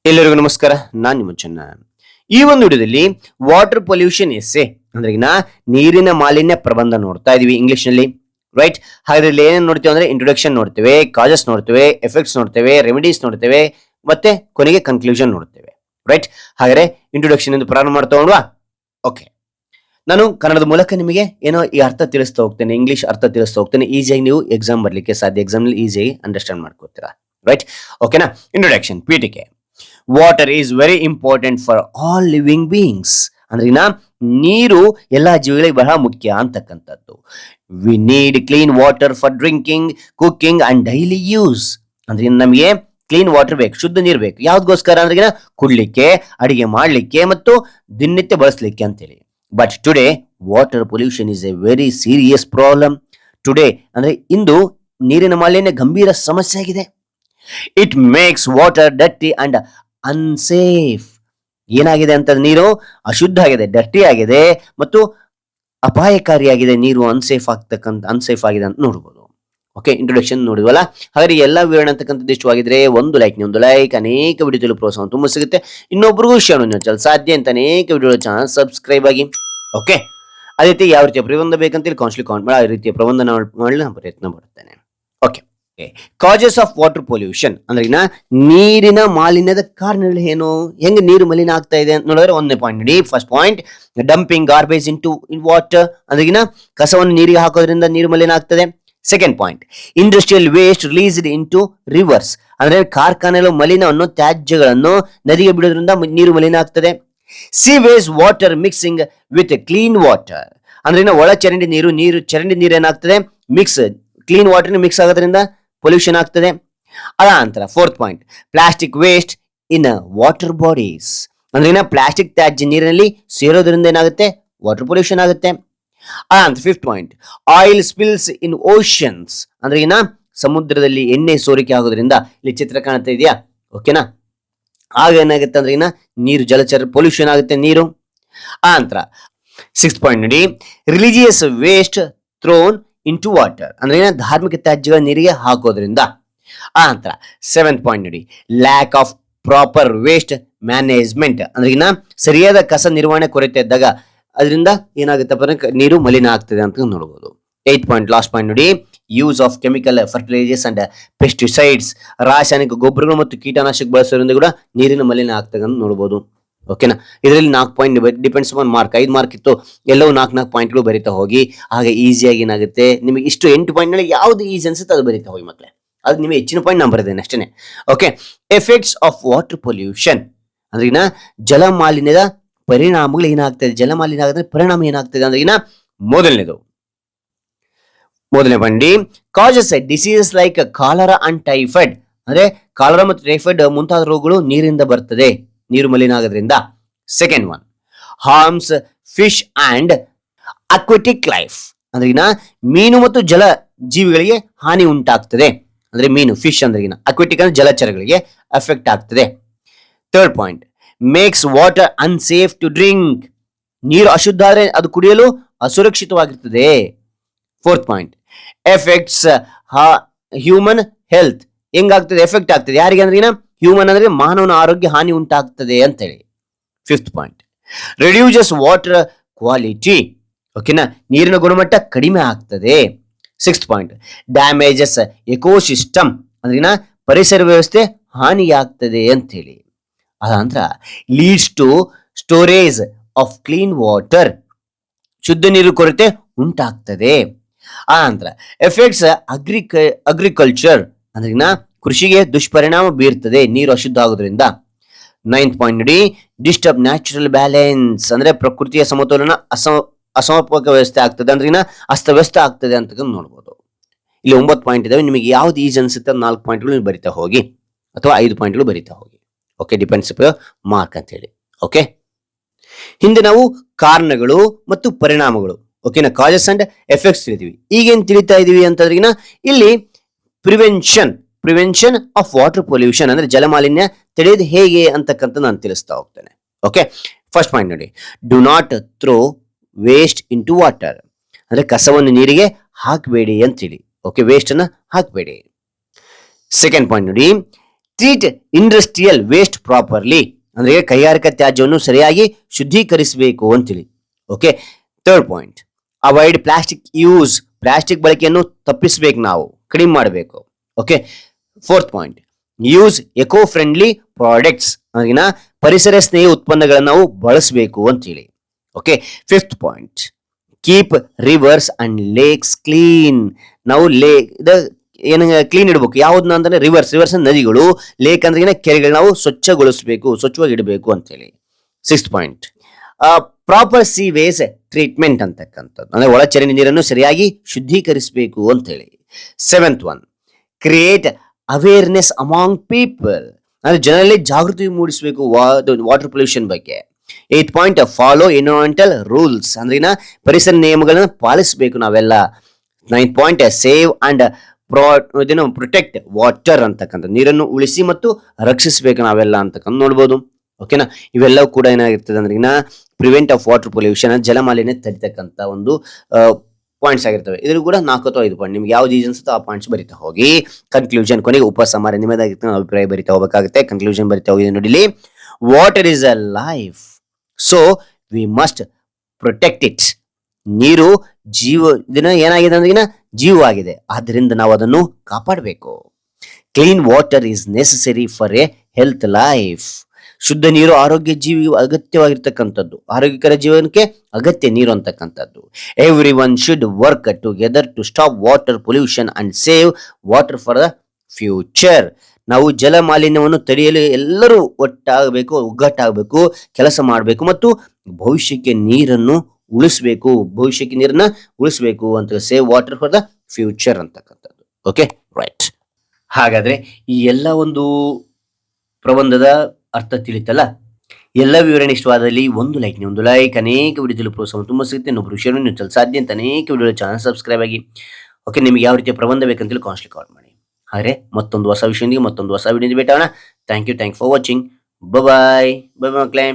ಎಲ್ಲರಿಗೂ ನಮಸ್ಕಾರ. ನಾನು ನಿಮ್ಮ ಚೆನ್ನ. ಈ ಒಂದು ವಿಡಿಯೋದಲ್ಲಿ ವಾಟರ್ ಪೊಲ್ಯೂಷನ್ ಎಸ್ಸೆ ಅಂದ್ರೆ ನೀರಿನ ಮಾಲಿನ್ಯ ಪ್ರಬಂಧ ನೋಡ್ತಾ ಇದೀವಿ ಇಂಗ್ಲಿಷ್ ನಲ್ಲಿ, ರೈಟ್? ಹಾಗಾದ್ರೆ ಏನೇನು ನೋಡ್ತೇವೆ ಅಂದ್ರೆ ಇಂಟ್ರೊಡಕ್ಷನ್ ನೋಡ್ತೇವೆ, ಕಾಜಸ್ ನೋಡ್ತೇವೆ, ಎಫೆಕ್ಟ್ಸ್ ನೋಡ್ತೇವೆ, ರೆಮಿಡೀಸ್ ನೋಡ್ತೇವೆ, ಮತ್ತೆ ಕೊನೆಗೆ ಕನ್ಕ್ಲೂಷನ್ ನೋಡ್ತೇವೆ, ರೈಟ್? ಹಾಗಾದ್ರೆ ಇಂಟ್ರೊಡಕ್ಷನ್ ಇಂದ ಪ್ರಾರಂಭ ಮಾಡ್ತಾ ಹೋಗುವ. ಓಕೆ, ನಾನು ಕನ್ನಡದ ಮೂಲಕ ನಿಮಗೆ ಏನೋ ಈ ಅರ್ಥ ತಿಳಿಸ್ತಾ ಹೋಗ್ತೇನೆ, ಇಂಗ್ಲಿಷ್ ಅರ್ಥ ತಿಳಿಸ್ತಾ ಹೋಗ್ತೇನೆ. ಈಸಿಯಾಗಿ ನೀವು ಎಕ್ಸಾಮ್ ಬರ್ಲಿಕ್ಕೆ ಸಾಧ್ಯ, ಎಕ್ಸಾಮ್ ನಲ್ಲಿ ಈಸಿಯಾಗಿ ಅಂಡರ್ಸ್ಟ್ಯಾಂಡ್ ಮಾಡ್ಕೋತೀರಾ, ರೈಟ್? ಓಕೆನಾ? ಇಂಟ್ರೊಡಕ್ಷನ್, ಪೀಠಿಕೆ. Water is very important for all living beings. ಅಂದ್ರೆ ನೀರು ಎಲ್ಲಾ ಜೀವಿಗಳಿಗೆ ಬಹಳ ಮುಖ್ಯ ಅಂತಕ್ಕಂಥದ್ದು. We need clean water for drinking, cooking and daily use. ಅಂದ್ರೆ ನಮಗೆ ಕ್ಲೀನ್ ವಾಟರ್ ಬೇಕು, ಶುದ್ಧ ನೀರು ಬೇಕು. ಯಾವ್ದಗೋಸ್ಕರ ಅಂದ್ರೆ ಕುಡ್ಲಿಕ್ಕೆ, ಅಡಿಗೆ ಮಾಡ್ಲಿಕ್ಕೆ ಮತ್ತು ದಿನನಿತ್ಯ ಬಳಸಲಿಕ್ಕೆ ಅಂತೇಳಿ. But today water pollution is A very serious problem. Today ಅಂದ್ರೆ ಇಂದು ನೀರಿನ ಮಾಲಿನ್ಯ ಗಂಭೀರ ಸಮಸ್ಯೆ ಆಗಿದೆ. It makes water dirty and unsafe. ಏನಾಗಿದೆ ಅಂತ, ನೀರು ಅಶುದ್ಧ ಆಗಿದೆ, ಡರ್ಟಿ ಆಗಿದೆ ಮತ್ತು ಅಪಾಯಕಾರಿಯಾಗಿದೆ. ನೀರು ಅನ್ಸೇಫ್ ಆಗಿದೆ ಅಂತ ನೋಡ್ಬೋದು. ಓಕೆ, ಇಂಟ್ರೊಡಕ್ಷನ್ ನೋಡಿದ್ವಲ್ಲ. ಹಾಗಾದ್ರೆ ಎಲ್ಲ ವಿವರಣೆ ಅಂತಕ್ಕಂಥದ್ದು ಇಷ್ಟವಾಗಿದ್ರೆ ಒಂದು ಲೈಕ್, ಅನೇಕ ವಿಡಿಯೋದಲ್ಲಿ ಪ್ರೋತ್ಸಾಹ ತುಂಬ ಸಿಗುತ್ತೆ. ಇನ್ನೊಬ್ರಿಗೂ ಶೇರ್ ಮಾಡಿ, ಸಾಧ್ಯ ಅಂತ ಅನೇಕ ವಿಡಿಯೋ ಚಾನಲ್ ಸಬ್ಸ್ಕ್ರೈಬ್ ಆಗಿ. ಓಕೆ, ಅದೇ ರೀತಿ ಯಾವ ರೀತಿಯ ಪ್ರಬಂಧ ಬೇಕಂತೇಳಿ ಕೌನ್ಸಿಲಿಂಗ್ ಕಾಮೆಂಟ್ ಮಾಡಿ, ಆ ರೀತಿಯ ಪ್ರಬಂಧ ಮಾಡಲು ನಾನು ಪ್ರಯತ್ನ ಪಡುತ್ತೇನೆ. ಓಕೆ, ಕಾಜಸ್ ಆಫ್ ವಾಟರ್ ಪೊಲ್ಯೂಷನ್ ಅಂದ್ರೆ ನೀರಿನ ಮಾಲಿನ್ಯದ ಕಾರಣಗಳು ಏನು, ಹೆಂಗೆ ನೀರು ಮಲಿನ ಆಗ್ತಾ ಇದೆ ಅಂತ ನೋಡಿದ್ರೆ ಒಂದನೇ ಪಾಯಿಂಟ್ ನೋಡಿ. First point, dumping garbage in water. ಅಂದ್ರೆ ಕಸವನ್ನು ನೀರಿಗೆ ಹಾಕೋದ್ರಿಂದ ನೀರು ಮಲಿನ ಆಗ್ತದೆ. Second point, industrial waste released into rivers. ಅಂದ್ರೆ ಕಾರ್ಖಾನೆಗಳು ಮಲಿನವನ್ನು, ತ್ಯಾಜ್ಯಗಳನ್ನು ನದಿಗೆ ಬಿಡೋದ್ರಿಂದ ನೀರು ಮಲಿನ ಆಗ್ತದೆ. Sewage water mixing with clean water. ಅಂದ್ರೆ ಒಳ ಚರಂಡಿ ನೀರು ಚರಂಡಿ ನೀರು ಏನಾಗ್ತದೆ, ಕ್ಲೀನ್ ವಾಟರ್ ಮಿಕ್ಸ್ ಆಗೋದ್ರಿಂದ ಪೊಲ್ಯೂಷನ್ ಆಗ್ತದೆ. ಅದ ನಂತರ fourth point, plastic waste in water bodies. ಅಂದ್ರೆ ಪ್ಲಾಸ್ಟಿಕ್ ತ್ಯಾಜ್ಯ ನೀರಿನಲ್ಲಿ ಸೇರೋದ್ರಿಂದ ಏನಾಗುತ್ತೆ, ವಾಟರ್ ಪೊಲ್ಯೂಷನ್ ಆಗುತ್ತೆ. ಅದ ಫಿಫ್ತ್ ಪಾಯಿಂಟ್, ಆಯಿಲ್ ಸ್ಪಿಲ್ಸ್ ಇನ್ ಓಷನ್ಸ್. ಅಂದ್ರೆ ಸಮುದ್ರದಲ್ಲಿ ಎಣ್ಣೆ ಸೋರಿಕೆ ಆಗೋದ್ರಿಂದ, ಇಲ್ಲಿ ಚಿತ್ರ ಕಾಣ್ತಾ ಇದೆಯಾ, ಓಕೆನಾ? ಆಗ ಏನಾಗುತ್ತೆ ಅಂದ್ರೆ ನೀರು ಜಲಚರ ಪೊಲ್ಯೂಷನ್ ಆಗುತ್ತೆ ನೀರು. ಆ ನಂತರ ಸಿಕ್ಸ್ ಪಾಯಿಂಟ್ ನೋಡಿ, religious waste thrown into water. ಅಂದ್ರೆ ಧಾರ್ಮಿಕ ತ್ಯಾಜ್ಯಗಳ ನೀರಿಗೆ ಹಾಕೋದ್ರಿಂದ. ಆ ನಂತರ ಸೆವೆಂತ್ ಪಾಯಿಂಟ್ ನೋಡಿ, lack of proper waste management. ಅಂದ್ರೆ ಸರಿಯಾದ ಕಸ ನಿರ್ವಹಣೆ ಕೊರತೆ ಇದ್ದಾಗ ಅದರಿಂದ ಏನಾಗುತ್ತಪ್ಪ ಅಂದ್ರೆ ನೀರು ಮಲಿನ ಆಗ್ತದೆ ಅಂತ ನೋಡಬಹುದು. ಏತ್ ಪಾಯಿಂಟ್, ಲಾಸ್ಟ್ ಪಾಯಿಂಟ್ ನೋಡಿ, use of chemical fertilisers and pesticides. ರಾಸಾಯನಿಕ ಗೊಬ್ಬರಗಳು ಮತ್ತು ಕೀಟನಾಶಕ ಬಳಸೋದ್ರಿಂದ ಕೂಡ ನೀರಿನ ಮಲಿನ ಆಗ್ತದೆ ಅಂತ ನೋಡಬಹುದು. ಓಕೆನಾ? ಇದರಲ್ಲಿ 4 point depends on mark. 5 mark ಇತ್ತು, ಎಲ್ಲವೂ 4 ಪಾಯಿಂಟ್ಗಳು ಬರಿತಾ ಹೋಗಿ. ಹಾಗೆ ಈಸಿಯಾಗಿ ಏನಾಗುತ್ತೆ ನಿಮಗೆ, ಇಷ್ಟು 8 ಪಾಯಿಂಟ್ ನಲ್ಲಿ ಯಾವ್ದು ಈಸಿ ಅನ್ಸುತ್ತೆ ಅದು ಬರಿತಾ ಹೋಗಿ ಮಕ್ಕಳೇ. ಅದು ನಿಮಗೆ ಹೆಚ್ಚಿನ ಪಾಯಿಂಟ್ ನಾನು ಬರೆದೇನೆ ಅಷ್ಟೇ. Okay, effects of water pollution ಅಂದ್ರೆ ಜಲ ಮಾಲಿನ್ಯದ ಪರಿಣಾಮಗಳು ಏನಾಗ್ತದೆ, ಜಲ ಮಾಲಿನ್ಯ ಆಗೋದ್ರೆ ಪರಿಣಾಮ ಏನಾಗ್ತದೆ ಅಂದ್ರೆ ಮೊದಲನೇ ಬಂಡಿ, ಕಾಜಸ್ diseases like cholera and typhoid. ಅಂದ್ರೆ ಕಾಲರಾ ಮತ್ತು ಟೈಫಾಯ್ಡ್ ಮುಂತಾದ ರೋಗಗಳು ನೀರಿಂದ ಬರ್ತದೆ, ನೀರು ಮಲಿನ ಆಗೋದ್ರಿಂದ. Second one, harms fish and aquatic life. ಅಂದ್ರೆ ಮೀನು ಮತ್ತು ಜಲ ಜೀವಿಗಳಿಗೆ ಹಾನಿ ಉಂಟಾಗ್ತದೆ. ಅಂದ್ರೆ ಮೀನು, ಫಿಶ್ ಅಂದ್ರೆ ಅಕ್ವಾಟಿಕ್ ಅಂದ್ರೆ ಜಲಚರಗಳಿಗೆ ಎಫೆಕ್ಟ್ ಆಗ್ತದೆ. Third point, makes water unsafe to drink. ನೀರು ಅಶುದ್ಧ ಆದ್ರೆ ಅದು ಕುಡಿಯಲು ಅಸುರಕ್ಷಿತವಾಗಿರ್ತದೆ. Fourth point, effects human health. ಹೆಂಗಾಗ್ತದೆ, ಎಫೆಕ್ಟ್ ಆಗ್ತದೆ ಯಾರಿಗೆ ಅಂದ್ರೆ ಹ್ಯೂಮನ್ ಅಂದ್ರೆ ಮಾನವನ ಆರೋಗ್ಯ ಹಾನಿ ಉಂಟಾಗ್ತದೆ ಅಂತ ಹೇಳಿ. Fifth point, reduces water quality. ಓಕೆನಾ, ನೀರಿನ ಗುಣಮಟ್ಟ ಕಡಿಮೆ ಆಗ್ತದೆ. Sixth point, damages ecosystem. ಅಂದ್ರೆ ಪರಿಸರ ವ್ಯವಸ್ಥೆ ಹಾನಿಯಾಗ್ತದೆ ಅಂತ ಹೇಳಿ. ಅದಂತರ leads to storage of clean water. ಶುದ್ಧ ನೀರು ಕೊರತೆ ಉಂಟಾಗ್ತದೆ. ಆ ನಂತರ ಎಫೆಕ್ಟ್ಸ್ ಅಗ್ರಿಕಲ್ಚರ್. ಅಂದ್ರೆ ಕೃಷಿಗೆ ದುಷ್ಪರಿಣಾಮ ಬೀರ್ತದೆ ನೀರು ಅಶುದ್ಧ ಆಗೋದ್ರಿಂದ. ನೈನ್ತ್ ಪಾಯಿಂಟ್ ನೋಡಿ, ಡಿಸ್ಟರ್ಬ್ ನ್ಯಾಚುರಲ್ ಬ್ಯಾಲೆನ್ಸ್. ಅಂದ್ರೆ ಪ್ರಕೃತಿಯ ಸಮತೋಲನ ಅಸಮರ್ಪಕ ವ್ಯವಸ್ಥೆ ಆಗ್ತದೆ, ಅಂದ್ರೆ ಅಸ್ತವ್ಯಸ್ತ ಆಗ್ತದೆ ಅಂತ ನೋಡ್ಬೋದು. ಇಲ್ಲಿ 9 ಪಾಯಿಂಟ್ ಇದಾವೆ, ನಿಮಗೆ ಯಾವ್ದು ಈಜಿ ಅನ್ಸುತ್ತೆ 4 ಪಾಯಿಂಟ್ಗಳು ಬರಿತಾ ಹೋಗಿ, ಅಥವಾ 5 ಪಾಯಿಂಟ್ಗಳು ಬರಿತಾ ಹೋಗಿ. ಓಕೆ, ಡಿಪೆಂಡ್ಸ್ ಮಾರ್ಕ್ ಅಂತ ಹೇಳಿ. ಓಕೆ, ಹಿಂದೆ ನಾವು ಕಾರಣಗಳು ಮತ್ತು ಪರಿಣಾಮಗಳು, ಓಕೆನಾ, ಕಾಜಸ್ ಅಂಡ್ ಎಫೆಕ್ಟ್ಸ್ ತಿಳಿದೀವಿ. ಈಗೇನ್ ತಿಳಿತಾ ಇದೀವಿ ಅಂತಂದ್ರೆ ಇಲ್ಲಿ ಪ್ರಿವೆನ್ಷನ್ ಆಫ್ ವಾಟರ್ ಪೊಲ್ಯೂಷನ್ ಅಂದ್ರೆ ಜಲಮಾಲಿನ್ಯ ತಡೆಯೋದು ಹೇಗೆ ಅಂತಕ್ಕಂಥ ನಾನು ತಿಳಿಸ್ತಾ ಹೋಗ್ತೇನೆ. ಓಕೆ, ಫಸ್ಟ್ ಪಾಯಿಂಟ್ ನೋಡಿ, do not throw waste into water. ಅಂದ್ರೆ ಕಸವನ್ನು ನೀರಿಗೆ ಹಾಕಬೇಡಿ ಅಂತೇಳಿ. ಓಕೆ, ವೇಸ್ಟ್ ಅನ್ನ ಹಾಕಬೇಡಿ. ಸೆಕೆಂಡ್ ಪಾಯಿಂಟ್ ನೋಡಿ, ಟ್ರೀಟ್ ಇಂಡಸ್ಟ್ರಿಯಲ್ ವೇಸ್ಟ್ ಪ್ರಾಪರ್ಲಿ, ಅಂದ್ರೆ ಕೈಗಾರಿಕಾ ತ್ಯಾಜ್ಯವನ್ನು ಸರಿಯಾಗಿ ಶುದ್ಧೀಕರಿಸಬೇಕು ಅಂತೇಳಿ. Okay, third point, avoid plastic use, plastic ಬಳಕೆಯನ್ನು ತಪ್ಪಿಸಬೇಕು, ನಾವು ಕಡಿಮೆ ಮಾಡಬೇಕು. Okay, fourth point, use eco friendly products, ಅಂದ್ರೆ ಪರಿಸರ ಸ್ನೇಹಿ ಉತ್ಪನ್ನಗಳನ್ನು ನಾವು ಬಳಸಬೇಕು ಅಂತೇಳಿ. Okay, fifth point, keep rivers and lakes clean, ನಾವು ಏನು ಕ್ಲೀನ್ ಇಡಬೇಕು, ಯಾವ್ದನ್ನ ಅಂದ್ರೆ ರಿವರ್ಸ್ ನದಿಗಳು, ಲೇಕ್ ಅಂದ್ರೆ ಕೆರೆಗಳು ನಾವು ಸ್ವಚ್ಛಗೊಳಿಸಬೇಕು, ಸ್ವಚ್ಛವಾಗಿ ಇಡಬೇಕು ಅಂತ ಹೇಳಿ. Sixth point, proper sewage treatment ಅಂತಕ್ಕಂಥದ್ದು, ಅಂದ್ರೆ ಒಳಚರಂಡಿ ನೀರನ್ನು ಸರಿಯಾಗಿ ಶುದ್ಧೀಕರಿಸಬೇಕು ಅಂತ ಹೇಳಿ. Seventh one, create awareness among people, ಅಂದ್ರೆ ಜನರಲ್ಲಿ ಜಾಗೃತಿ ಮೂಡಿಸಬೇಕು ವಾಟರ್ ಪೊಲ್ಯೂಷನ್ ಬಗ್ಗೆ. ಏತ್ ಪಾಯಿಂಟ್, ಫಾಲೋ ಎನ್ವಿರಾನ್ಮೆಂಟಲ್ ರೂಲ್ಸ್, ಅಂದ್ರೆ ಪರಿಸರ ನಿಯಮಗಳನ್ನ ಪಾಲಿಸಬೇಕು ನಾವೆಲ್ಲ. Ninth point, save and protect water ಅಂತಕ್ಕಂಥ, ನೀರನ್ನು ಉಳಿಸಿ ಮತ್ತು ರಕ್ಷಿಸಬೇಕು ನಾವೆಲ್ಲ ಅಂತಕ್ಕಂಥ ನೋಡ್ಬೋದು. ಓಕೆನಾ, ಇವೆಲ್ಲವೂ ಕೂಡ ಏನಾಗಿರ್ತದೆ ಅಂದ್ರೆ ಪ್ರಿವೆಂಟ್ ಆಫ್ ವಾಟರ್ ಪೊಲ್ಯೂಷನ್, ಜಲಮಾಲಿನ್ಯ ತಡಿತಕ್ಕಂಥ ಒಂದು ಪಾಯಿಂಟ್ಸ್ ಆಗಿರ್ತವೆ. ಇದ್ರ ಕೂಡ 4 ಅಥವಾ 5 ಪಾಯಿಂಟ್, ನಿಮ್ಗೆ ಯಾವ್ದು ಈಜಿ ಅನ್ಸುತ್ತೋ ಆ ಪಾಯಿಂಟ್ಸ್ ಬರಿತಾ ಹೋಗಿ. ಕನ್ಕ್ಲೂಷನ್, ಕೊನೆಗೆ ಉಪಸಂಹಾರ ನಿಮ್ಮದಾಗಿತ್ತು, ಅಭಿಪ್ರಾಯ ಬರಿತಾ ಹೋಗಬೇಕಾಗುತ್ತೆ. ಕನ್ಕ್ಲೂಷನ್ ಬರಿತಾ ಹೋಗಿ ನೋಡಿಲಿ. Water is a life, so we must protect it. ನೀರು ದಿನ ಏನಾಗಿದೆ ಅಂದ್ರೆ ಜೀವವಾಗಿದೆ, ಆದ್ದರಿಂದ ನಾವು ಅದನ್ನು ಕಾಪಾಡಬೇಕು. Clean water is necessary for a health life, ಶುದ್ಧ ನೀರು ಆರೋಗ್ಯ ಅಗತ್ಯವಾಗಿರ್ತಕ್ಕಂಥದ್ದು, ಆರೋಗ್ಯಕರ ಜೀವನಕ್ಕೆ ಅಗತ್ಯ ನೀರು ಅಂತಕ್ಕಂಥದ್ದು. Everyone should work together to stop water pollution and save water for the future. ನಾವು ಜಲ ಮಾಲಿನ್ಯವನ್ನು ತಡೆಯಲು ಎಲ್ಲರೂ ಒಗ್ಗಟ್ಟಾಗಬೇಕು, ಕೆಲಸ ಮಾಡಬೇಕು ಮತ್ತು ಭವಿಷ್ಯಕ್ಕೆ ನೀರನ್ನು ಉಳಿಸಬೇಕು ಅಂತ save water for the future ಅಂತಕ್ಕಂಥದ್ದು. Okay, right. ಹಾಗಾದ್ರೆ ಈ ಎಲ್ಲ ಒಂದು ಪ್ರಬಂಧದ ಅರ್ಥ ತಿಳಿತಲ್ಲ. ಎಲ್ಲ ವಿವರಣೆ ಇಷ್ಟವಾದಲ್ಲಿ ಒಂದು ಲೈಕ್, ಅನೇಕ ವಿಡಿಯೋದಲ್ಲಿ ಪ್ರೋತ್ಸಾಹ ತುಂಬ ಸಿಗುತ್ತೆ. ಇನ್ನೊಬ್ರು ಶೇರ್ ನೀವು ಸಾಧ್ಯ ಅಂತ ಅನೇಕ ವಿಡಿಯೋ ಚಾನಲ್ ಸಬ್ಸ್ಕ್ರೈಬ್ ಆಗಿ. ಓಕೆ, ನಿಮಗೆ ಯಾವ ರೀತಿಯ ಪ್ರಬಂಧ ಬೇಕಂತೇಳಿ ಕಾನ್ಸ್ಟ್ಲಿ ಕಾಲ್ ಮಾಡಿ. ಹಾಗೆ ಮತ್ತೊಂದು ಹೊಸ ವಿಷಯದೊಂದಿಗೆ ಮತ್ತೊಂದು ಹೊಸ ವಿಡಿಯೋದಿಂದ ಭೇಟಾಗೋಣ. Thank you for watching. Bye ಮಕ್ಕಳೇ.